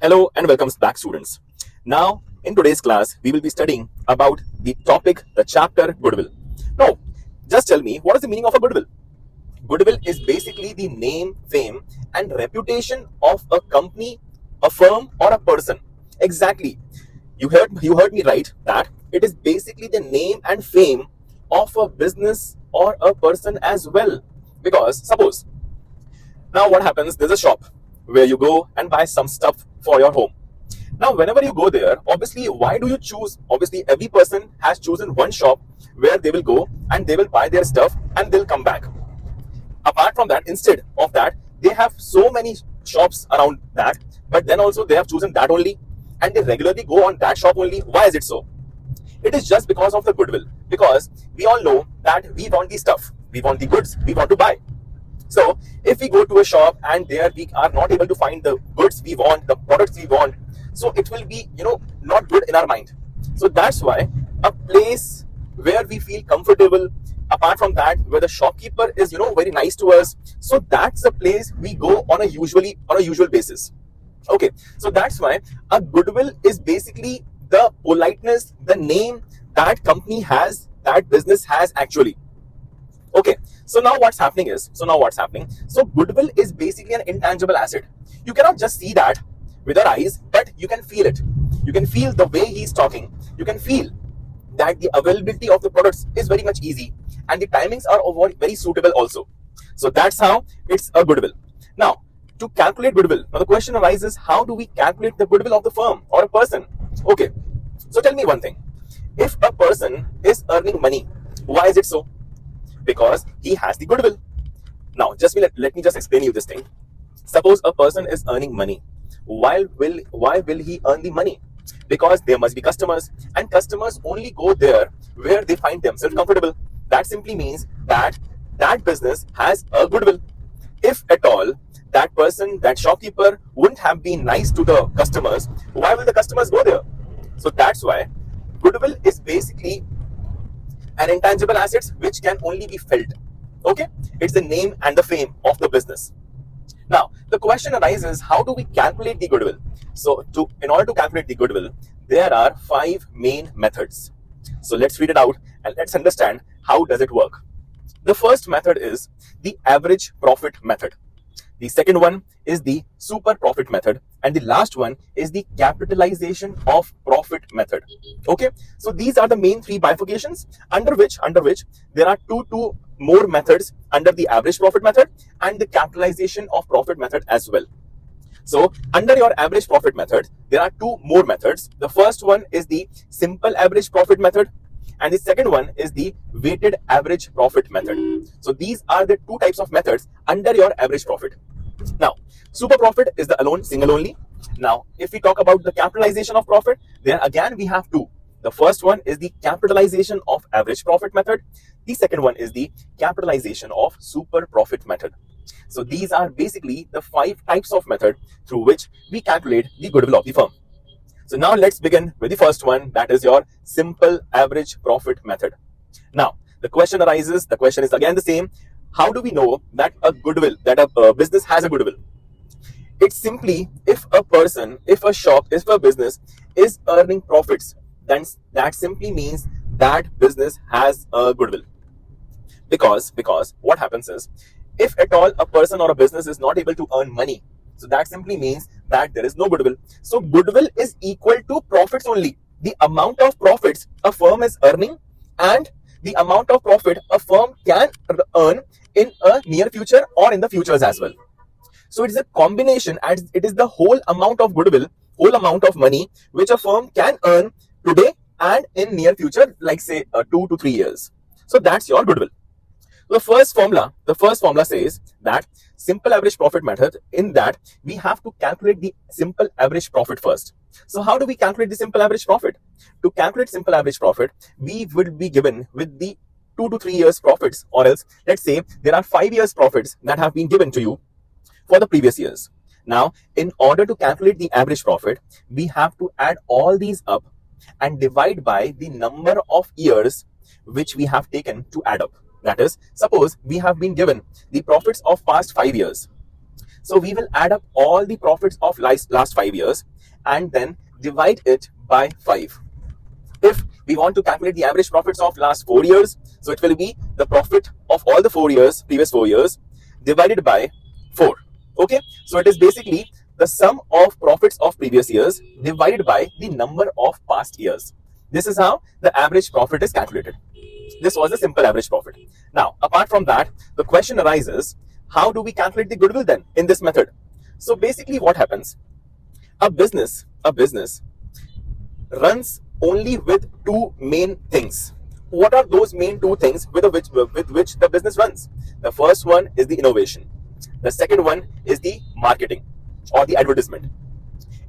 Hello and welcome back, students. Now, in today's class, we will be studying about the topic, the chapter Goodwill. Now, just tell me, what is the meaning of a goodwill? Goodwill is basically the name, fame, and reputation of a company, a firm, or a person. Exactly. You heard me right that it is basically the name and fame of a business or a person as well. Because suppose now what happens, there's a shop where you go and buy some stuff for your home. Now, whenever you go there, obviously, why do you choose? Obviously, every person has chosen one shop where they will go and they will buy their stuff and they'll come back. Apart from that, instead of that, they have so many shops around that, but then also they have chosen that only and they regularly go on that shop only. Why is it so? It is just because of the goodwill. Because we all know that we want the stuff, we want the goods, we want to buy. So if we go to a shop and there we are not able to find the goods we want, the products we want, so it will be, not good in our mind. So that's why a place where we feel comfortable, apart from that, where the shopkeeper is, very nice to us, so that's a place we go on a usual basis. Okay, so that's why a goodwill is basically the politeness, the name that company has, that business has actually. Okay, so now what's happening? So goodwill is basically an intangible asset. You cannot just see that with your eyes, but you can feel it. You can feel the way he's talking. You can feel that the availability of the products is very much easy and the timings are very suitable also. So that's how it's a goodwill. Now, to calculate goodwill, now the question arises, how do we calculate the goodwill of the firm or a person? Okay, so tell me one thing. If a person is earning money, why is it so? Because he has the goodwill. Now, let me just explain you this thing. Suppose a person is earning money. Why will he earn the money? Because there must be customers, and customers only go there where they find themselves comfortable. That simply means that that business has a goodwill. If at all that person, that shopkeeper wouldn't have been nice to the customers, why will the customers go there? So that's why goodwill is basically an intangible assets which can only be felt. Okay, it's the name and the fame of the business. Now the question arises, how do we calculate the goodwill? So in order to calculate the goodwill, there are 5 main methods. So let's read it out and let's understand how does it work. The first method is the average profit method. The second one is the super profit method, and the last one is the capitalization of profit method. Okay, so these are the main 3 bifurcations under which there are two more methods under the average profit method and the capitalization of profit method as well. So under your average profit method, there are 2 more methods. The first one is the simple average profit method, and the second one is the weighted average profit method. So these are the 2 types of methods under your average profit. Now, super profit is the single only. Now, if we talk about the capitalization of profit, then again we have 2. The first one is the capitalization of average profit method. The second one is the capitalization of super profit method. So these are basically the 5 types of method through which we calculate the goodwill of the firm. So now let's begin with the first one, that is your simple average profit method. Now, the question is again the same. How do we know that a business has a goodwill? It's simply if a person, if a shop, if a business is earning profits, then that simply means that business has a goodwill. Because what happens is, if at all a person or a business is not able to earn money, so that simply means that there is no goodwill. So goodwill is equal to profits only. The amount of profits a firm is earning and the amount of profit a firm can earn in a near future or in the futures as well. So it is a combination, and it is the whole amount of goodwill, whole amount of money which a firm can earn today and in near future, like say 2 to 3 years. So that's your goodwill. The first formula says that simple average profit method, in that we have to calculate the simple average profit first. So how do we calculate the simple average profit? To calculate simple average profit, we will be given with the 2 to 3 years profits, or else let's say there are 5 years profits that have been given to you for the previous years. Now, in order to calculate the average profit, we have to add all these up and divide by the number of years which we have taken to add up. That is, suppose we have been given the profits of past 5 years. So we will add up all the profits of last 5 years and then divide it by 5. If we want to calculate the average profits of last 4 years, so it will be the profit of all the 4 years, previous 4 years, divided by 4. Okay, so it is basically the sum of profits of previous years divided by the number of past years. This is how the average profit is calculated. This was the simple average profit. Now, apart from that, the question arises, how do we calculate the goodwill then in this method? So basically what happens, a business runs only with two main things. What are those main two things with which the business runs? The first one is the innovation. The second one is the marketing or the advertisement.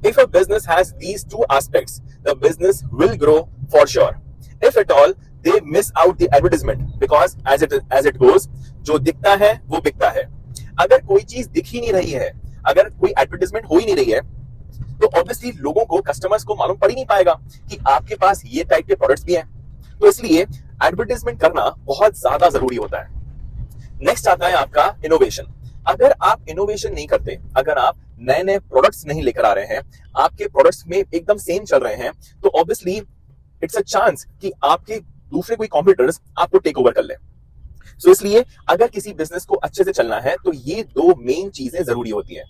If a business has these two aspects, the business will grow for sure. If at all they miss out the advertisement, because as it goes, जो दिखता है वो बिकता है. अगर कोई चीज दिख ही नहीं रही है, अगर कोई एडवर्टाइजमेंट हो ही नहीं रही है, तो ऑब्वियसली लोगों को, कस्टमर्स को मालूम पड़ ही नहीं पाएगा कि आपके पास ये टाइप के प्रोडक्ट्स भी हैं. तो इसलिए एडवर्टाइजमेंट करना बहुत ज्यादा जरूरी होता है. नेक्स्ट आता है आपका इनोवेशन. अगर आप इनोवेशन नहीं करते, अगर आप नए नए प्रोडक्ट्स नहीं लेकर आ रहे हैं, आपके प्रोडक्ट्स में एकदम सेम चल रहे हैं, तो ऑब्वियसली इट्स अ चांस कि आपके दूसरे कोई कॉम्पिटिटर्स आपको टेक ओवर कर ले. सो इसलिए अगर किसी बिजनेस को अच्छे से चलना है तो ये दो मेन चीजें जरूरी होती है.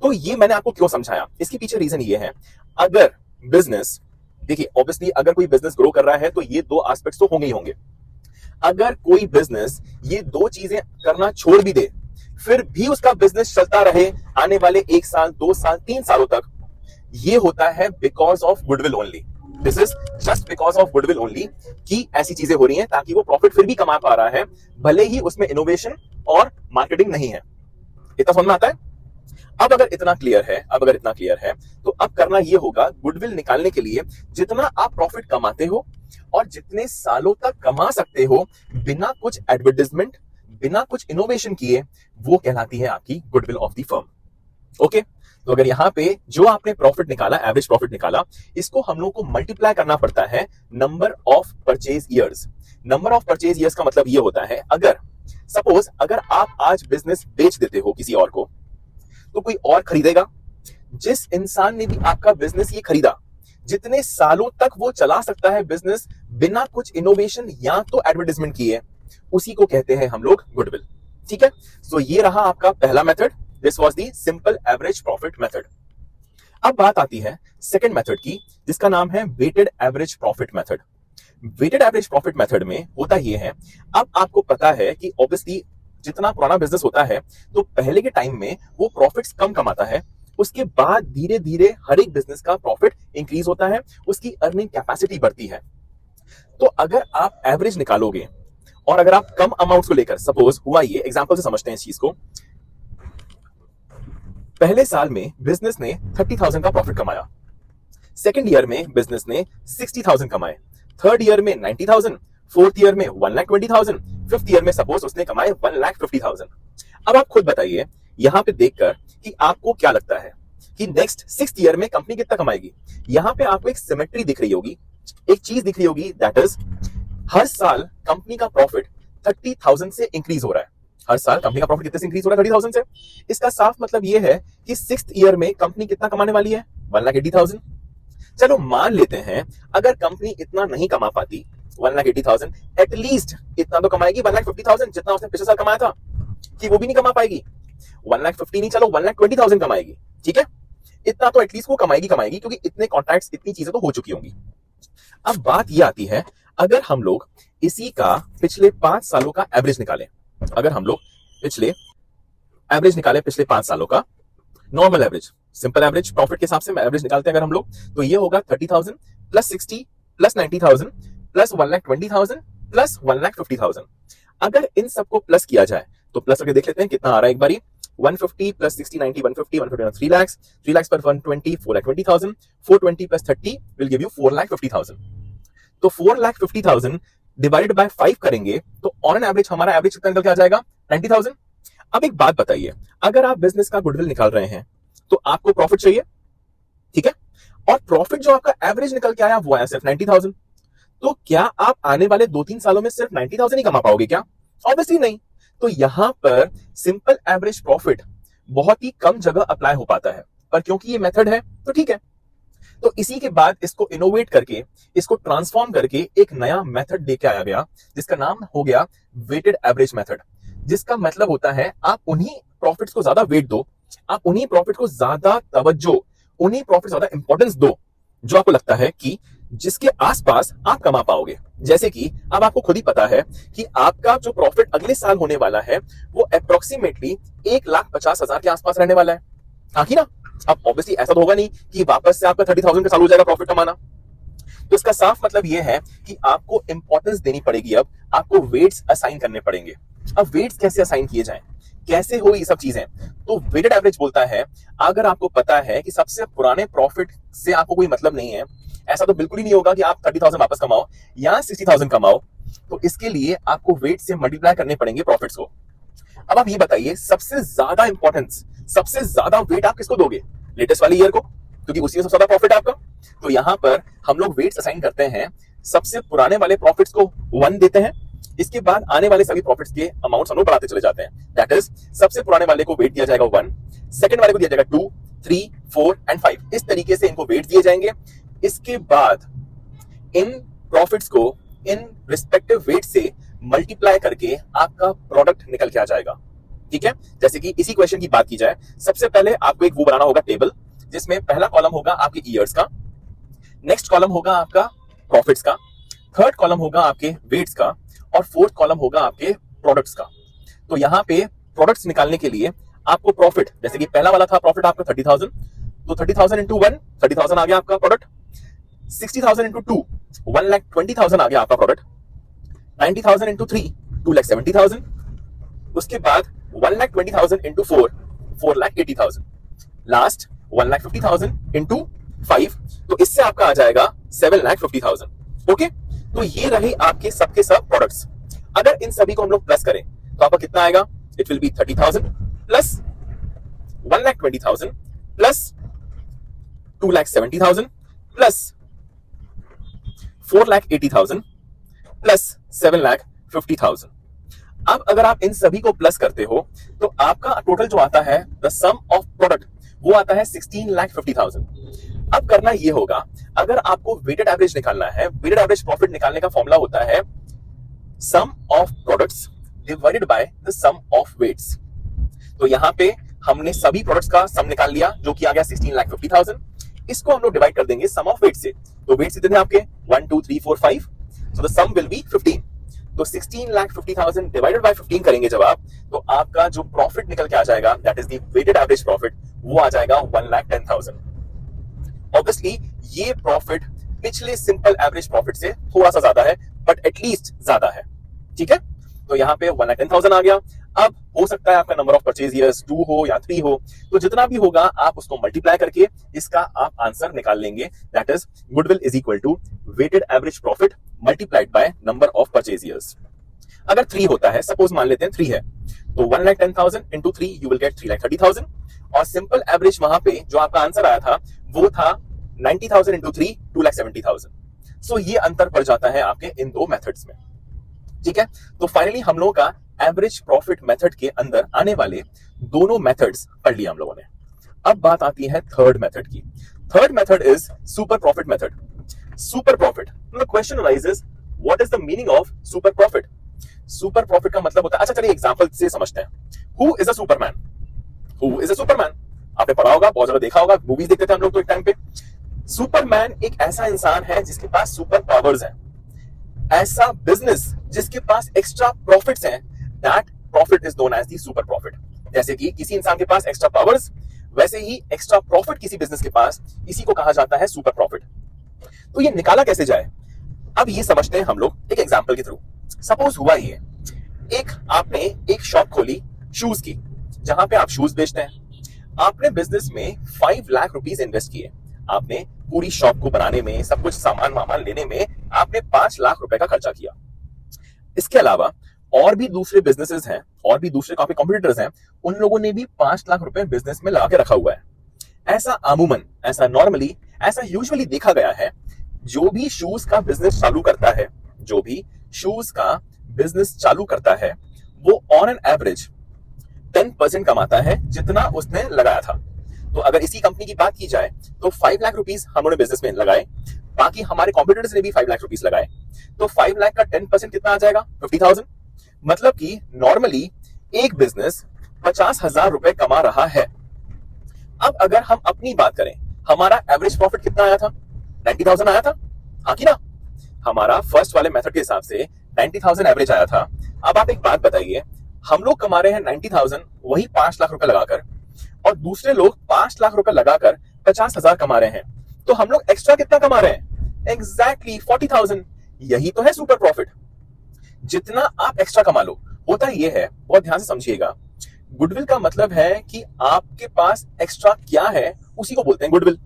तो ये मैंने आपको क्यों समझाया, इसके पीछे रीजन ये है, अगर बिजनेस, देखिए ऑब्वियसली अगर कोई बिजनेस ग्रो कर रहा है तो ये दो एस्पेक्ट्स तो होंगे ही होंगे. अगर कोई बिजनेस ये दो चीजें करना छोड़ भी दे, फिर भी उसका बिजनेस चलता रहे आने वाले 1 साल, 2 साल, 3 सालों तक, ये होता है because of goodwill only. This is just because of goodwill only कि ऐसी चीजें हो रही हैं ताकि वो प्रॉफिट फिर भी कमा पा रहा है, भले ही उसमें इनोवेशन और मार्केटिंग नहीं है. इतना समझ में आता है? अब अगर इतना क्लियर है, तो अब करना ये होगा, गुडविल निकालने के लिए जितना आप प्रॉफिट कमाते हो और जितने सालों तक कमा सकते हो बिना कुछ एडवर्टाइजमेंट, बिना कुछ इनोवेशन किए, वो कहलाती है आपकी goodwill of the firm. Okay, तो अगर यहाँ पे जो आपने प्रॉफिट निकाला, एवरेज प्रॉफिट निकाला, इसको हम लोग को मल्टीप्लाई करना पड़ता है number of purchase years. Number of purchase years का मतलब ये होता है, अगर सपोज अगर आप आज बिजनेस बेच देते हो किसी और को, तो कोई और खरीदेगा. जिस इंसान ने भी आपका बिजनेस ये खरीदा, जितने सालों तक वो चला सकता है बिजनेस बिना कुछ इनोवेशन या तो एडवर्टाइजमेंट किए, उसी को कहते हैं हम लोग गुडविल. ठीक है, सो ये रहा आपका पहला method. This was the simple average profit method. अब बात आती है सेकंड मेथड की, जिसका नाम है weighted average profit method. Weighted average profit method में होता ये है, अब आपको पता है कि ऑब्वियसली जितना पुराना बिजनेस होता है तो पहले के टाइम में वो प्रॉफिट्स कम कमाता है, उसके बाद धीरे धीरे हर एक बिजनेस का प्रॉफिट इंक्रीज होता है, उसकी अर्निंग कैपेसिटी बढ़ती है. तो अगर आप एवरेज निकालोगे और अगर आप कम अमाउंट को लेकर, सपोज हुआ ये, एग्जांपल से समझते हैं इस चीज को. पहले साल में बिजनेस ने 30,000 का प्रॉफिट कमाया, सेकेंड ईयर में बिजनेस ने 60,000 कमाए, थर्ड ईयर में 90,000, फोर्थ ईयर में 1,20,000, फिफ्थ ईयर में सपोज उसने कमाए 1,50,000. अब आप खुद बताइए यहां पे देखकर कि आपको क्या लगता है कि नेक्स्ट 6th ईयर में कंपनी कितना कमाएगी. यहां पे आपको एक सिमेट्री दिख रही होगी, एक चीज दिख रही होगी, दैट इज हर साल कंपनी का प्रॉफिट 30,000 से इंक्रीज हो रहा है. हर साल कंपनी का प्रॉफिट कितने से इंक्रीज हो रहा है? 30,000 से. इसका साफ मतलब ये है कि 6th ईयर में कंपनी कितना कमाने वाली है? 1,80,000. चलो मान लेते हैं अगर कंपनी इतना नहीं कमा पाती 1,80,000, एटलीस्ट इतना तो कमाएगी 1,50,000, जितना उसने पिछले साल कमाया था. कि वो भी नहीं कमा पाएगी, 1,50,000 नहीं, चलो 1,20,000 कमाएगी. ठीक है, इतना तो एटलीस्ट वो कमाएगी, क्योंकि इतने कॉन्ट्रैक्ट्स, इतनी चीजें तो हो चुकी होंगी. अब बात ये आती है, अगर हम लोग इसी का पिछले 5 सालों का एवरेज निकालें, अगर हम लोग पिछले 5 सालों का normal average, simple average profit के हिसाब से एवरेज निकालते हैं अगर हम लोग, तो ये होगा 30,000 प्लस 60 प्लस 90,000 प्लस 1,20,000 प्लस 1,50,000. अगर इन सबको प्लस किया जाए तो प्लस करके देख लेते हैं कितना आ रहा है एक बारी. 150 प्लस 60, 90, 150, 3 lakhs, 3 lakhs पर 120, 4,20,000, 420 प्लस 30 विल गिव यू 4,50,000. तो 4,50,000 डिवाइडेड बाय 5 करेंगे तो ऑन एन एवरेज हमारा एवरेज कितना निकल के आ जाएगा? 90,000. अब एक बात बताइए, अगर आप बिजनेस का गुडविल निकाल रहे हैं तो आपको प्रॉफिट चाहिए, ठीक है, और प्रॉफिट जो आपका एवरेज निकल के आया वो आया सिर्फ 90,000. तो क्या आप आने वाले 2-3 सालों में सिर्फ 90,000 ही कमा पाओगे क्या? ऑब्वियसली नहीं. तो यहां पर सिंपल एवरेज प्रॉफिट बहुत ही कम जगह अप्लाई हो पाता है, पर क्योंकि ये मेथड है तो ठीक है। तो इसी के बाद इसको इनोवेट करके, इसको ट्रांसफॉर्म करके एक नया मेथड लेके आया गया, जिसका नाम हो गया वेटेड एवरेज मेथड। जिसका मतलब होता है आप उन्हीं प्रॉफिट्स को ज्यादा वेट दो, आप उन्हीं प्रॉफिट को ज्यादा तवज्जो, उन्हीं प्रॉफिट ज्यादा इंपॉर्टेंस दो जो आपको लगता है कि जिसके आसपास आप कमा पाओगे। जैसे कि अब आपको खुद ही पता है कि आपका जो प्रॉफिट अगले साल होने वाला है वो अप्रोक्सीमेटली 1,50,000 के आसपास रहने वाला है। हाँ कि ना? अब ऑब्वियसली ऐसा तो होगा नहीं कि वापस से आपका 30,000 का चालू हो जाएगा प्रॉफिट कमाना। तो इसका साफ मतलब ये है कि आपको इंपॉर्टेंस देनी पड़ेगी, अब आपको वेट्स असाइन करने पड़ेंगे। अब वेट्स कैसे असाइन किए जाएं, कैसे हो ये सब चीजें? तो वेटेड एवरेज बोलता है अगर आपको पता है कि सबसे पुराने प्रॉफिट से आपको कोई मतलब नहीं है, ऐसा तो बिल्कुल ही नहीं होगा कि आप 30,000 वापस कमाओ या 60,000 कमाओ, तो इसके लिए आपको वेट से मल्टीप्लाई करने पड़ेंगे प्रॉफिट्स को। अब आप ये बताइए सबसे ज्यादा इंपॉर्टेंस, सबसे ज्यादा वेट आप किसको दोगे? लेटेस्ट वाली ईयर को, क्योंकि उसी में सबसे ज्यादा प्रॉफिट आपका। तो यहां पर हम लोग वेट्स असाइन करते हैं, सबसे पुराने वाले प्रॉफिट्स को 1 देते हैं, इसके बाद आने वाले सभी प्रॉफिट्स के अमाउंट्स हम लोग बढ़ाते चले जाते हैं। दैट इज सबसे पुराने वाले को वेट दिया जाएगा 1, सेकंड वाले को दिया जाएगा 2, 3, 4 एंड 5। इस तरीके से इनको वेट दिए जाएंगे। इसके बाद इन प्रॉफिट्स को इन रिस्पेक्टिव वेट से मल्टीप्लाई करके आपका प्रोडक्ट निकल के आ जाएगा। ठीक है? जैसे कि इसी क्वेश्चन की बात की जाए, सबसे पहले आपको एक वो बनाना होगा टेबल, जिसमें पहला कॉलम होगा आपके ईयर्स का, नेक्स्ट कॉलम होगा आपका प्रॉफिट्स का, थर्ड कॉलम होगा आपके वेट्स का, और फोर्थ कॉलम होगा आपके प्रोडक्ट्स का। तो यहाँ पे प्रोडक्ट्स निकालने के लिए आपको प्रॉफिट, जैसे कि पहला वाला था प्रॉफिट आपका 30,000, तो 30,000 इंटू 1, 30,000 आ गया आपका प्रोडक्ट। 60,000 इंटू 2, 1,20,000 आ गया आपका प्रोडक्ट। 90,000 इंटू 3, 2,70,000। उसके बाद 1,20,000 इंटू 4, 4,80,000। लास्ट 1,50,000 इंटू 5, तो इससे आपका आ जाएगा 7,50,000। ओके, तो ये रहे आपके सबके सब प्रोडक्ट्स। अगर इन सभी को हम लोग प्लस करें तो आपका कितना आएगा? It will B 30,000 plus 1,20,000 plus 2,70,000 plus 4,80,000 plus 7,50,000। अब अगर आप इन सभी को प्लस करते हो तो आपका टोटल जो आता है द सम ऑफ प्रोडक्ट वो आता है 16,50,000। अब करना ये होगा, अगर आपको वेटेड एवरेज निकालना है, वेटेड एवरेज प्रॉफिट निकालने का फॉर्मूला होता है sum of products divided by the sum of weights. तो यहाँ पे हमने सभी प्रोडक्ट्स का सम निकाल लिया जो कि आ गया 16,50,000। इसको हम लोग डिवाइड कर देंगे सम ऑफ वेट से। तो वेट्स कितने आपके 1 2 3 4 5, so the sum will be 15। तो 16,50,000 डिवाइडेड बाय 15 करेंगे जब आप, तो आपका जो प्रॉफिट निकल के आ जाएगा that is the weighted average profit, वो आ जाएगा 1,10,000। ऑब्वियसली ये प्रॉफिट पिछले सिंपल एवरेज प्रॉफिट से थोड़ा सा ज्यादा है, बट एटलीस्ट ज्यादा है। ठीक है? तो यहाँ पे 1,10,000 आ गया। अब हो सकता है आपका नंबर ऑफ परचेज ईयर्स 2 हो या 3 हो, तो जितना भी होगा आप उसको मल्टीप्लाई करके इसका आप आंसर निकाल लेंगे। That is goodwill is equal to weighted average profit multiplied by number of purchase years. अगर 3 होता है, सपोज मान लेते हैं 3 है, तो 1,10,000 इंटू 3 यू विल गेट 3,30,000। और सिंपल एवरेज वहां पे जो आपका आंसर आया था वो था 90,000 इंटू 3, 2,70,000। सो ये अंतर पड़ जाता है आपके इन दो मेथड्स में। ठीक है? तो फाइनली हम लोगों का एवरेज प्रॉफिट मेथड के अंदर आने वाले दोनों मेथड्स पढ़ लिया हम लोगों ने। अब बात आती है थर्ड मेथड की। Third method is super profit method. Super profit, the question arises what is the meaning of super profit? Super profit का मतलब होता है, अच्छा चलिए एग्जांपल से समझते हैं। Who is a Superman? Who is a Superman? आपने पढ़ा होगा, बहुत ज्यादा देखा होगा, मूवीज देखते थे हम लोग तो एक टाइम पे। सुपरमैन एक ऐसा इंसान है जिसके पास सुपर पावर्स हैं, ऐसा बिजनेस जिसके पास एक्स्ट्रा प्रॉफिट्स हैं, that profit is known as the super profit. जैसे कि किसी इंसान के पास एक्स्ट्रा पावर्स, वैसे ही एक्स्ट्रा प्रॉफिट किसी बिजनेस के पास, इसी को कहा जाता है सुपर प्रॉफिट। तो ये निकाला कैसे जाए, अब ये समझते हैं हम लोग एक एग्जांपल के थ्रू। सपोज हुआ ये, एक आपने एक शॉप खोली शूज की, जहां पे आप शूज बेचते हैं। आपने बिजनेस में 5 लाख रुपीस इन्वेस्ट किए। आपने पूरी शॉप को बनाने में, सब कुछ सामान वामान लेने में आपने 5 लाख रुपए का खर्चा किया। इसके अलावा और भी दूसरे बिजनेसेस हैं, और भी दूसरे काफी कॉम्पिटिटर्स हैं, उन लोगों ने भी 5 लाख रुपए बिजनेस में लगा के रखा हुआ है। ऐसा अमूमन, ऐसा नॉर्मली, ऐसा यूजुअली देखा गया है, जो भी शूज का बिजनेस चालू करता है, जो भी शूज का बिजनेस चालू करता है, वो ऑन एन एवरेज 10% कमाता है जितना उसने लगाया था। तो अगर इसी कंपनी की बात की जाए तो 5 लाख रुपीस हम लोगों ने बिजनेस में लगाए, बाकी हमारे कॉम्पिटिटर्स ने भी 5 लाख रुपीस लगाए, तो 5 लाख का 10% कितना आ जाएगा? 50,000। मतलब कि नॉर्मली एक बिजनेस 50,000 रुपए कमा रहा है। अब अगर हम अपनी बात करें, हमारा एवरेज प्रॉफिट कितना आया था? 90,000 आया था, हाँ कि ना? हमारा फर्स्ट वाले मेथड के हिसाब से 90,000 एवरेज आया था। अब आप एक बात बताइए, हम लोग कमा रहे हैं 90,000 वही 5 लाख रुपए लगाकर, और दूसरे लोग 5 लाख रुपए लगाकर 50,000 कमा रहे हैं, तो हम लोग एक्स्ट्रा कितना कमा रहे हैं? एग्जैक्टली 40,000। यही तो है सुपर प्रॉफिट। जितना आप एक्स्ट्रा कमा लो, होता ये है, बहुत ध्यान से समझिएगा, गुडविल का मतलब है कि आपके पास एक्स्ट्रा क्या है, उसी को बोलते हैं गुडविल।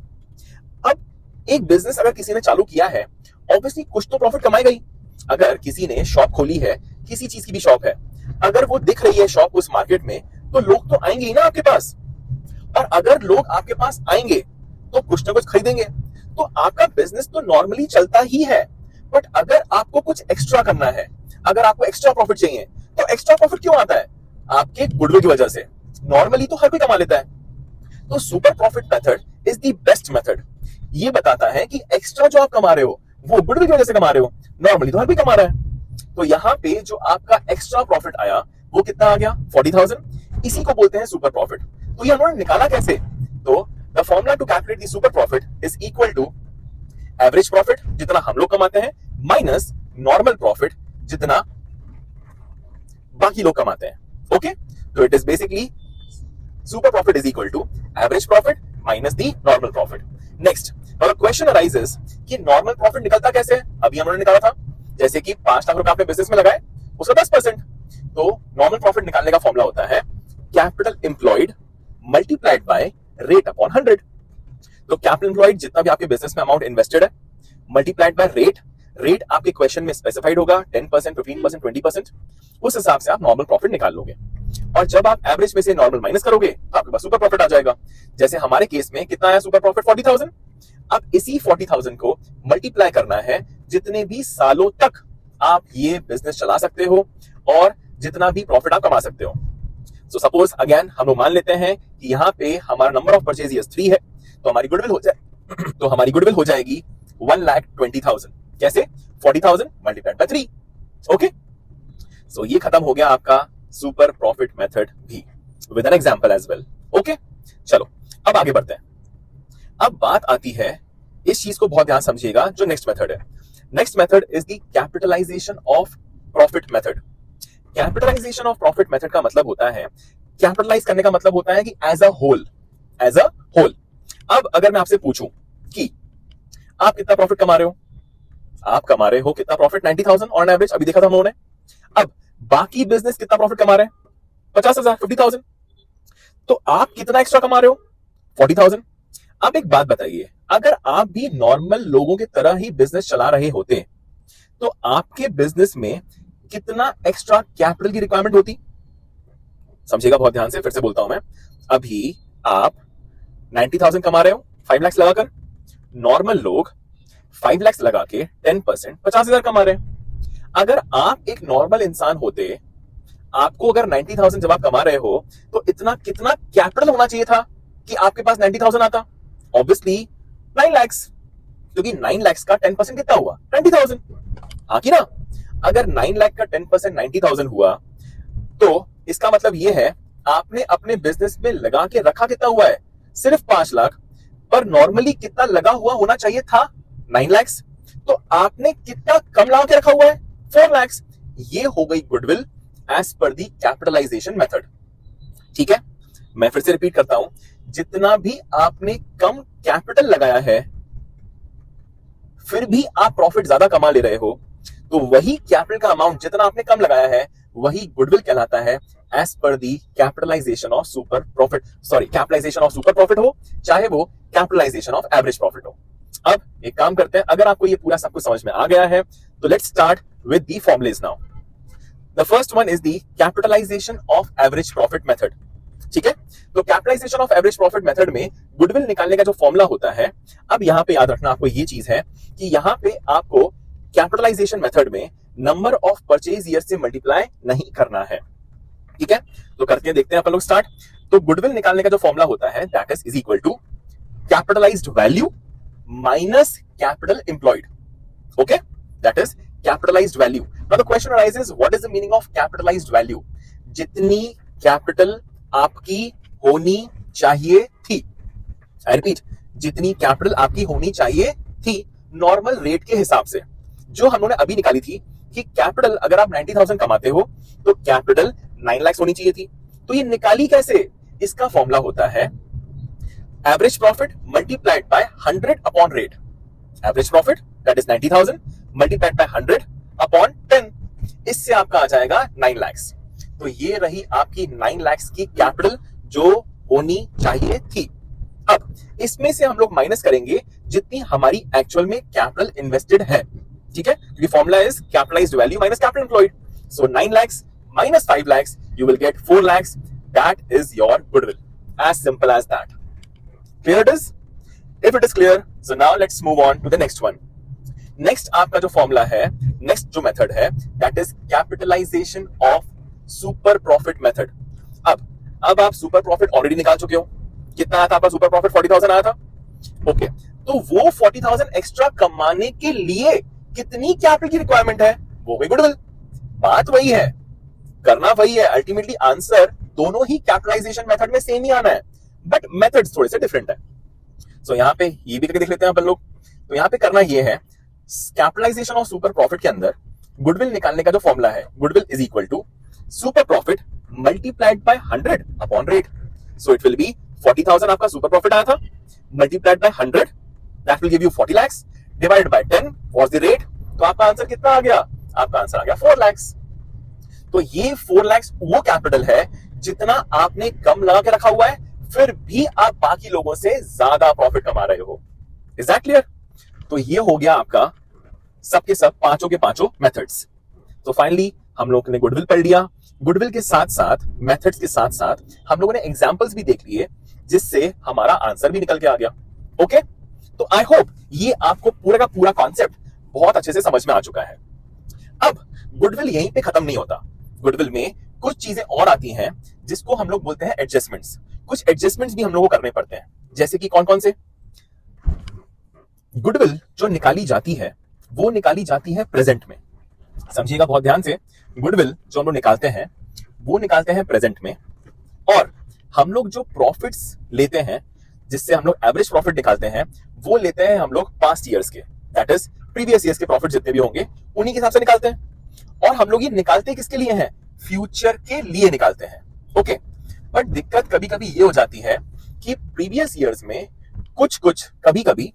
अब एक बिजनेस अगर किसी ने चालू किया है, ऑब्वियसली कुछ तो प्रॉफिट कमाएगा ही। अगर किसी ने शॉप खोली है, किसी चीज की भी शॉप है, अगर वो दिख रही है शॉप उस मार्केट में, तो लोग तो आएंगे ही ना आपके पास, और अगर लोग आपके पास आएंगे तो कुछ ना कुछ खरीदेंगे, तो आपका बिजनेस तो नॉर्मली चलता ही है। बट अगर आपको कुछ एक्स्ट्रा करना है, अगर आपको एक्स्ट्रा प्रॉफिट चाहिए, तो एक्स्ट्रा प्रॉफिट क्यों आता है? आपके गुडविल की वजह से। नॉर्मली तो हर कोई कमा लेता है। तो super profit method is the best method. ये बताता है कि एक्स्ट्रा जो आप कमा रहे हो वो गुडविल की वजह से कमा रहे हो, नॉर्मली तो हर कोई कमा रहा है। तो यहाँ पे जो आपका एक्स्ट्रा प्रॉफिट आया वो कितना आ गया? 40,000। इसी को बोलते हैं सुपर प्रॉफिट। तो ये उन्होंने निकाला कैसे? तो the formula to calculate the super profit is equal to average profit जितना हम लोग कमाते हैं माइनस नॉर्मल प्रॉफिट जितना बाकी लोग कमाते हैं। ओके, तो it is basically super profit is equal to average profit minus the normal profit. Next, और क्वेश्चन अराइजेस कि नॉर्मल प्रॉफिट निकलता कैसे? अभी हमने निकाला था, जैसे कि 5 लाख रुपए आपने बिजनेस में लगाए, उसका 10%। तो नॉर्मल प्रॉफिट निकालने का फॉर्मूला होता है capital employed multiplied by rate upon 100। तो कैपिटल एम्प्लॉयड जितना भी आपके बिजनेस में अमाउंट इन्वेस्टेड है, मल्टीप्लाइड बाय रेट। रेट आपके क्वेश्चन में स्पेसिफाइड होगा 10%, 15%, 20%। उस हिसाब से आप नॉर्मल प्रॉफिट निकाल लोगे, और जब आप एवरेज में से नॉर्मल माइनस करोगे तो आपके पास सुपर प्रॉफिट आ जाएगा। जैसे हमारे केस में कितना आया सुपर प्रॉफिट? 40,000। अब इसी 40,000 को मल्टीप्लाई करना है जितने भी सालों तक आप ये बिजनेस चला सकते हो और जितना भी प्रॉफिट आप कमा सकते हो। सो सपोज अगेन हम लोग मान लेते हैं कि यहाँ पे हमारा नंबर ऑफ परचेज 3 है, तो हमारी गुडविल हो जाएगी 1,20,000। कैसे? 40,000 मल्टीप्लाइड बाय 3। ओके, सो ये खत्म हो गया आपका सुपर प्रॉफिट मेथड भी, with an example as well. Okay, चलो अब आगे बढ़ते हैं। अब बात आती है, इस चीज को बहुत ध्यान समझिएगा, जो नेक्स्ट मेथड है। Next method is the capitalisation of profit method. Capitalisation of profit method का मतलब होता है, कैपिटलाइज करने का मतलब होता है कि एज अ होल। अब अगर मैं आपसे पूछूं कि आप कितना प्रॉफिट कमा रहे हो, आप कमा रहे हो कितना प्रॉफिट? 90,000 ऑन एवरेज, अभी देखा था हम लोगों ने। अब बाकी बिजनेस कितना प्रॉफिट कमा रहे हैं? 50,000, 50,000। तो आप कितना एक्स्ट्रा कमा रहे हो? 40,000। अब एक बात बताइए, अगर आप भी नॉर्मल लोगों की तरह ही बिजनेस चला रहे होते तो आपके बिजनेस में कितना एक्स्ट्रा कैपिटल की रिक्वायरमेंट होती? समझिएगा बहुत ध्यान से, फिर से बोलता हूं मैं। अभी आप 90,000 कमा रहे हो 5 लाख लगाकर, नॉर्मल लोग 5 लाख लगा के 10% 50,000 कमा रहे हैं। अगर आप एक नॉर्मल इंसान होते, आपको अगर 90,000 जब आप कमा रहे हो तो इतना कितना कैपिटल होना चाहिए था कि आपके पास 90,000 आता? ऑब्वियसली 9 लाख, क्योंकि 9 लाख का 10% कितना हुआ? 90,000। हाँ कि ना? अगर 9 लाख का 10% 90,000 हुआ, तो इसका मतलब यह है आपने अपने बिजनेस में लगा के रखा कितना हुआ है? सिर्फ 5 लाख, पर नॉर्मली कितना लगा हुआ होना चाहिए था? 9 लाख। तो आपने कितना कम लगा के रखा हुआ है? 4 लाख। ये हो गई goodwill as per the capitalisation method. ठीक है, मैं फिर से रिपीट करता हूं, जितना भी आपने कम कैपिटल लगाया है फिर भी आप प्रॉफिट ज्यादा कमा ले रहे हो, तो वही कैपिटल का अमाउंट जितना आपने कम लगाया है वही गुडविल कहलाता है as per the capitalisation of super profit. Capitalisation of super profit हो, चाहे वो कैपिटलाइजेशन ऑफ एवरेज प्रॉफिट हो। अब एक काम करते हैं, अगर आपको ये पूरा सब कुछ समझ में आ गया है तो let's start with the formulae now. The first one is the capitalisation of average profit method. ठीक है, तो capitalisation of average profit method में गुडविल निकालने का जो फॉर्मूला होता है, अब यहां पे याद रखना आपको ये चीज है कि यहां पे आपको कैपिटलाइजेशन मेथड में नंबर ऑफ परचेज ईयर से मल्टीप्लाई नहीं करना है। ठीक है, तो करके देखते हैं अपन लोग स्टार्ट। तो गुडविल निकालने का जो फॉर्मूला होता है that is equal to capitalised value minus capital employed. Okay, that is capitalised value. Now the question arises, what is the meaning of capitalised value? जितनी कैपिटल आपकी होनी चाहिए थी, आई रिपीट, जितनी कैपिटल आपकी होनी चाहिए थी नॉर्मल रेट के हिसाब से, जो हम लोगों ने अभी निकाली थी कि कैपिटल अगर आप 90,000 कमाते हो तो कैपिटल 9 लाख होनी चाहिए थी। तो ये निकाली कैसे? इसका फॉर्मूला होता है average profit multiplied by 100 upon rate. Average profit that is 90,000 multiplied by 100 upon 10, इससे आपका आ जाएगा 9 लाख। तो ये रही आपकी 9 लाख की कैपिटल जो होनी चाहिए थी। अब इसमें से हम लोग माइनस करेंगे जितनी हमारी एक्चुअल में कैपिटल इन्वेस्टेड है, ठीक है, क्योंकि formula is capitalised value minus capital employed. So 9 lakh minus 5 lakhs, you will get 4 lakhs. That is your goodwill. As simple as that. Clear it is? If it is clear, so now let's move on to the next one. Next आपका जो formula है, next जो method है, that is capitalization of super profit method. अब आप super profit already निकाल चुके हो। कितना आया था आपका सुपर प्रॉफिट? 40,000 आया था। ओके, तो वो 40,000 एक्स्ट्रा कमाने के लिए कितनी कैपिटल की रिक्वायरमेंट है? वो भी गुडविल। बात वही है, करना वही है, अल्टीमेटली आंसर दोनों ही कैपिटलाइजेशन मेथड में सेम ही आना है, बट मेथड्स थोड़े से डिफरेंट है। सो यहाँ पे ये भी करके देख लेते हैं अपन लोग। तो यहाँ पे करना ये है, कैपिटलाइजेशन ऑफ सुपर प्रॉफिट के अंदर गुडविल निकालने का जो फॉर्मूला है, goodwill is equal to super profit multiplied by 100 upon rate. So it will be 40,000 आपका सुपर प्रॉफिट आया था, multiplied by 100 that will give you 40 lakh, divided by 10 was the rate. तो आपका आंसर कितना आ गया? आपका आंसर आ गया 4 लाख। तो ये 4 लाख वो कैपिटल है जितना आपने कम लगा के रखा हुआ है, फिर भी आप बाकी लोगों से ज्यादा प्रॉफिट कमा रहे हो। Is that clear? तो ये हो गया आपका सबके सब पांचों के पांचों मेथड्स। तो फाइनली हम लोगों ने गुडविल पढ़ लिया। गुडविल के साथ साथ मेथड्स के साथ साथ हम लोगों ने एग्जांपल्स भी देख लिए, जिससे हमारा आंसर भी निकल के आ गया। ओके, तो आई होप ये आपको पूरा का पूरा कॉन्सेप्ट बहुत अच्छे से समझ में आ चुका है। अब गुडविल यहीं पे खत्म नहीं होता। गुडविल में कुछ चीजें और आती हैं जिसको हम लोग बोलते हैं एडजस्टमेंट्स। कुछ एडजस्टमेंट्स भी हम लोगों को करने पड़ते हैं, जैसे कि कौन कौन से? गुडविल जो निकाली जाती है वो निकाली जाती है प्रेजेंट में। समझिएगा बहुत ध्यान से, गुडविल जो हम लोग निकालते हैं वो निकालते हैं प्रेजेंट में, और हम लोग जो प्रॉफिट्स लेते हैं जिससे हम लोग एवरेज प्रॉफिट निकालते हैं वो लेते हैं हम लोग पास्ट ईयर्स के, दैट इज प्रीवियस ईयर्स के प्रॉफिट जितने भी होंगे उन्हीं के हिसाब से निकालते हैं। और हम लोग ये निकालते किसके लिए हैं? फ्यूचर के लिए निकालते हैं। ओके, बट दिक्कत कभी कभी ये हो जाती है कि प्रीवियस ईयर्स में कभी कभी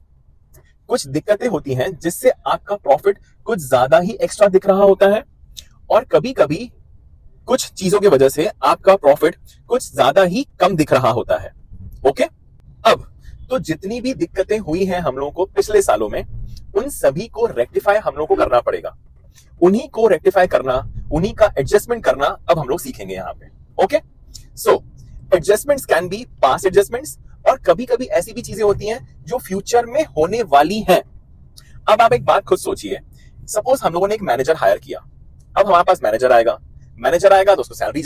कुछ दिक्कतें होती हैं जिससे आपका प्रॉफिट कुछ ज्यादा ही एक्स्ट्रा दिख रहा होता है, और कभी कभी कुछ चीजों की वजह से आपका प्रॉफिट कुछ ज्यादा ही कम दिख रहा होता है। ओके, अब तो जितनी भी दिक्कतें हुई हैं हम लोगों को पिछले सालों में, उन सभी को रेक्टिफाई हम लोगों को करना पड़ेगा। उन्हीं को रेक्टिफाई करना, उन्हीं का एडजस्टमेंट करना अब हम लोग सीखेंगे यहाँ पे। Okay, so adjustments can be past adjustments, और कभी कभी ऐसी भी चीजें होती हैं जो फ्यूचर में होने वाली हैं। अब आप एक बात खुद सोचिए, सपोज हम लोगों ने एक मैनेजर हायर किया। अब हमारे पास मैनेजर आएगा तो उसको सैलरी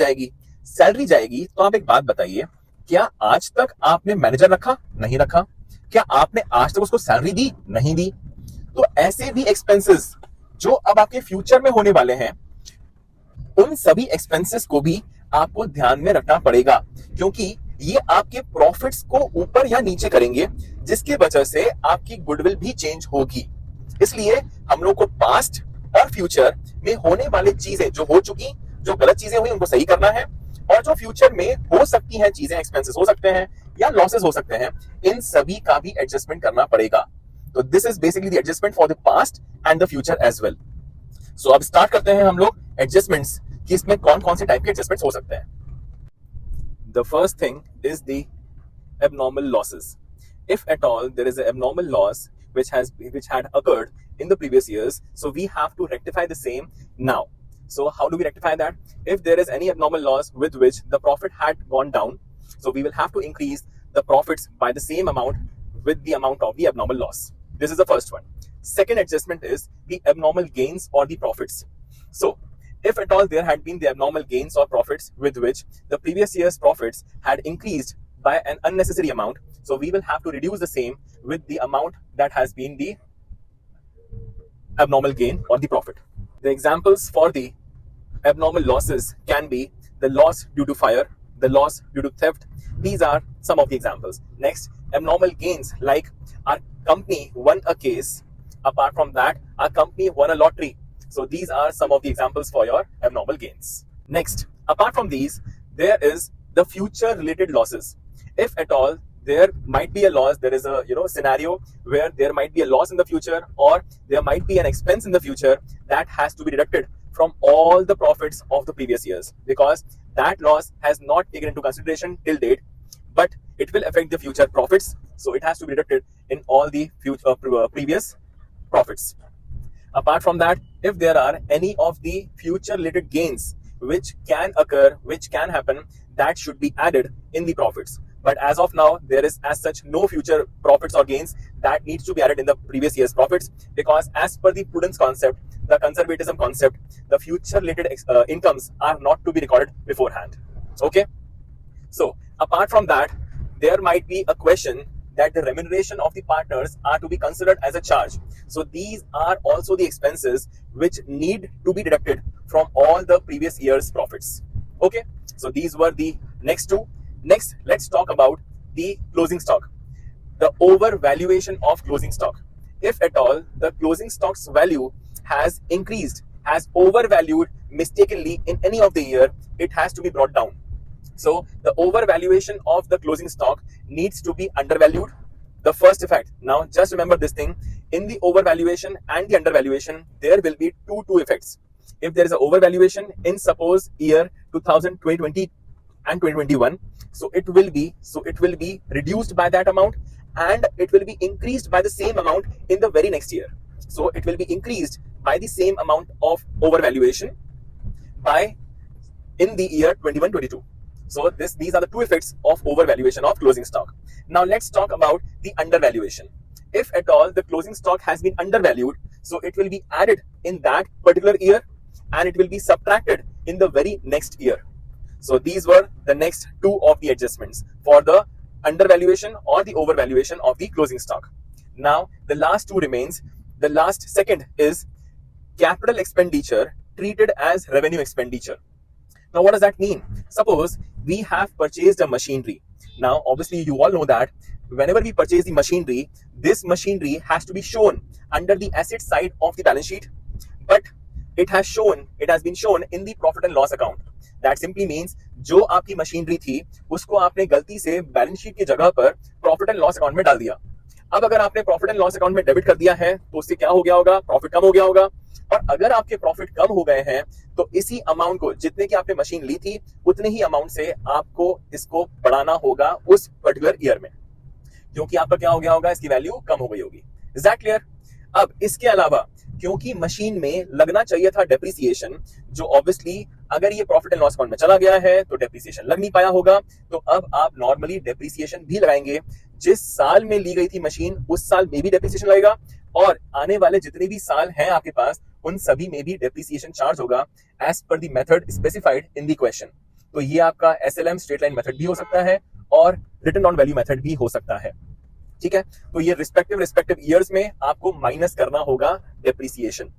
जाएगी। तो आप एक बात बताइए, क्या आज तक आपने मैनेजर रखा? नहीं रखा। क्या आपने आज तक उसको सैलरी दी? नहीं दी। तो ऐसे भी एक्सपेंसेस जो अब आपके फ्यूचर में होने वाले हैं, उन सभी एक्सपेंसेस को भी आपको ध्यान में रखना पड़ेगा, क्योंकि ये आपके प्रॉफिट्स को ऊपर या नीचे करेंगे, जिसकी वजह से आपकी गुडविल भी चेंज होगी। इसलिए हम लोग को पास्ट और फ्यूचर में होने वाली चीजें जो हो चुकी, जो गलत चीजें हुई, उनको सही करना है, और जो फ्यूचर में हो सकती हैं चीजें, एक्सपेंसेस हो सकते हैं या लॉसेस हो सकते हैं, इन सभी का भी एडजस्टमेंट करना पड़ेगा। तो this is basically the adjustment for the past and the future as well. So अब स्टार्ट करते हैं हम लोग एडजस्टमेंट्स कि इसमें कौन कौन से टाइप के एडजस्टमेंट्स हो सकते हैं। The first thing is the abnormal losses. If at all there is an abnormal loss which had occurred in the previous years, so we have to rectify the same now. So how do we rectify that? If there is any abnormal loss with which the profit had gone down, so we will have to increase the profits by the same amount with the amount of the abnormal loss. This is the first one. Second adjustment is the abnormal gains or the profits. So If at all there had been the abnormal gains or profits with which the previous year's profits had increased by an unnecessary amount, so we will have to reduce the same with the amount that has been the abnormal gain or the profit. The examples for the abnormal losses can be the loss due to fire, the loss due to theft. These are some of the examples. Next, abnormal gains like our company won a case. Apart from that, our company won a lottery. So these are some of the examples for your abnormal gains. Next, apart from these, there is the future related losses. If at all there might be a loss, there is a scenario where there might be a loss in the future, or there might be an expense in the future that has to be deducted from all the profits of the previous years, because that loss has not taken into consideration till date, but it will affect the future profits, so it has to be deducted in all the future previous profits. Apart from that, if there are any of the future related gains which can occur, which can happen, that should be added in the profits. But as of now, there is as such no future profits or gains that needs to be added in the previous year's profits, because as per the prudence concept, the conservatism concept, the future related incomes are not to be recorded beforehand. Okay. So apart from that, there might be a question that the remuneration of the partners are to be considered as a charge. So these are also the expenses which need to be deducted from all the previous year's profits. Okay. So these were the next two. Next, let's talk about the closing stock. The overvaluation of closing stock. If at all the closing stock's value has increased, has overvalued mistakenly in any of the year, it has to be brought down. So the overvaluation of the closing stock needs to be undervalued. The first effect. Now just remember this thing. In the overvaluation and the undervaluation, there will be two effects. If there is an overvaluation in suppose year 2020 and 2021, so it will be reduced by that amount, and it will be increased by the same amount in the very next year. So it will be increased by the same amount of overvaluation in the year 21-22. So these are the two effects of overvaluation of closing stock. Now let's talk about the undervaluation. If at all the closing stock has been undervalued, so it will be added in that particular year and it will be subtracted in the very next year. So these were the next two of the adjustments for the undervaluation or the overvaluation of the closing stock. Now the last two remains. The last second is capital expenditure treated as revenue expenditure. Now what does that mean? Suppose we have purchased a machinery. Now obviously you all know that whenever we purchase the machinery, this machinery has to be shown under the asset side of the balance sheet, but it has been shown in the profit and loss account. That simply means जो आपकी machinery थी उसको आपने गलती से balance sheet की जगह पर प्रॉफिट एंड लॉस अकाउंट में डाल दिया. अब अगर आपने प्रॉफिट एंड लॉस अकाउंट में डेबिट कर दिया है तो उससे क्या हो गया होगा? प्रॉफिट कम हो गया होगा. और अगर आपके प्रॉफिट कम हो गए हैं तो इसी अमाउंट को, जितने की आपने मशीन ली थी, उतने ही अमाउंट से आपको इसको बढ़ाना होगा उस पर्टिकुलर ईयर में, क्योंकि आपका क्या हो गया होगा? इसकी वैल्यू कम हो गई होगी. Is that clear? अब इसके अलावा क्योंकि मशीन में लगना चाहिए था डेप्रिसिएशन, जो ऑब्वियसली अगर ये प्रॉफिट एंड लॉस अकाउंट में चला गया है तो डेप्रिसिएशन लग नहीं पाया होगा, तो अब आप नॉर्मली डेप्रिसिएशन भी लगाएंगे. जिस साल में ली गई थी मशीन उस साल में भी डेप्रिसिएशन लगेगा, और आने वाले जितने भी साल हैं आपके पास उन सभी में भी डेप्रिसिएशन चार्ज होगा as per the method specified in the question. तो ये आपका SLM स्ट्रेट लाइन मेथड भी हो सकता है और रिटर्न ऑन वैल्यू मेथड भी हो सकता है. ठीक है, तो ये रिस्पेक्टिव ईयर्स में आपको माइनस करना होगा depreciation.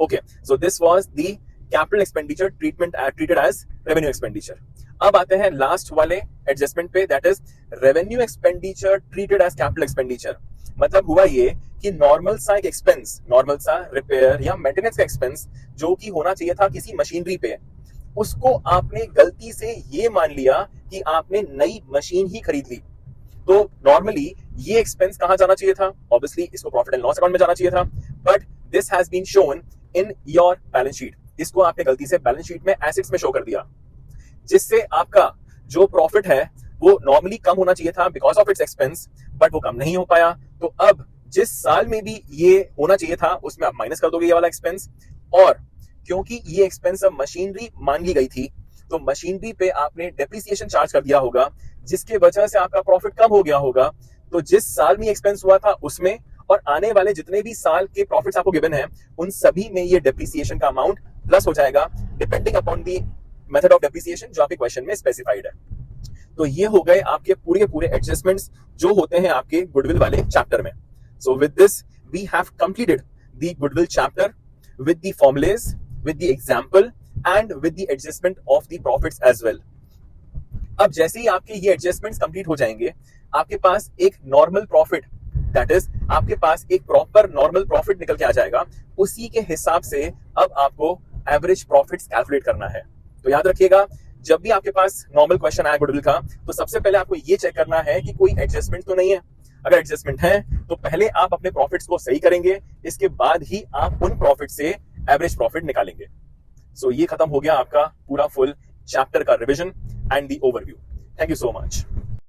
Okay, so this was the capital expenditure treated as revenue expenditure. अब आते हैं लास्ट वाले एडजस्टमेंट पे, that is revenue expenditure treated as capital expenditure. मतलब हुआ ये कि नॉर्मल सा एक एक्सपेंस, नॉर्मल सा रिपेयर या मेंटेनेंस का एक्सपेंस जो कि होना चाहिए था किसी मशीनरी पे, उसको आपने गलती से ये मान लिया कि आपने नई मशीन ही खरीद ली. तो नॉर्मली ये एक्सपेंस कहां जाना चाहिए था? ऑब्वियसली इसको प्रॉफिट एंड लॉस अकाउंट में जाना चाहिए था, but this has been shown in your balance sheet. इसको आपने गलती से बैलेंस शीट में एसेट्स में शो कर दिया, जिससे आपका जो प्रॉफिट है वो नॉर्मली कम होना चाहिए था because of its expense, but वो कम नहीं हो पाया. तो अब जिस साल में भी ये होना चाहिए था उसमें आप माइनस कर दोगे ये वाला एक्सपेंस, और क्योंकि ये एक्सपेंस अब मशीनरी मान ली गई थी तो मशीनरी पे आपने डेप्रिसिएशन चार्ज कर दिया होगा, जिसके वजह से आपका प्रॉफिट कम हो गया होगा. तो जिस साल में एक्सपेंस हुआ था उसमें और आने वाले जितने भी साल के प्रॉफिट्स आपको गिवन हैं उन सभी में ये डेप्रिसिएशन का अमाउंट प्लस हो जाएगा, depending upon the method of depreciation जो आपके क्वेश्चन में स्पेसिफाइड है। तो ये हो गए आपके पूरे एडजस्टमेंट्स जो होते हैं आपके गुडविल वाले चैप्टर में। So with this we have completed the goodwill chapter with the formulae, with the example and with the adjustment of the profits as well. अब जैसे ही आपके ये एडजस्टमेंट्स कंप्लीट हो जाएंगे, आपके पास एक नॉर्मल प्रॉफिट, दैट इज आपके पास एक प्रॉपर नॉर्मल प्रॉफिट निकल के आ जाएगा। उसी के हिसाब से अब आपको एवरेज प्रॉफिट्स कैलकुलेट करना है। तो याद रखिएगा, जब भी आपके पास नॉर्मल क्वेश्चन आए गुडविल का, तो सबसे पहले आपको ये चेक करना है कि कोई एडजस्टमेंट तो नहीं है। अगर एडजस्टमेंट है तो पहले आप अपने प्रॉफिट्स को सही करेंगे, इसके बाद ही आप उन प्रॉफिट से एवरेज प्रॉफिट निकालेंगे। सो ये खत्म हो गया आपका पूरा फुल चैप्टर का revision and the overview. Thank you so much.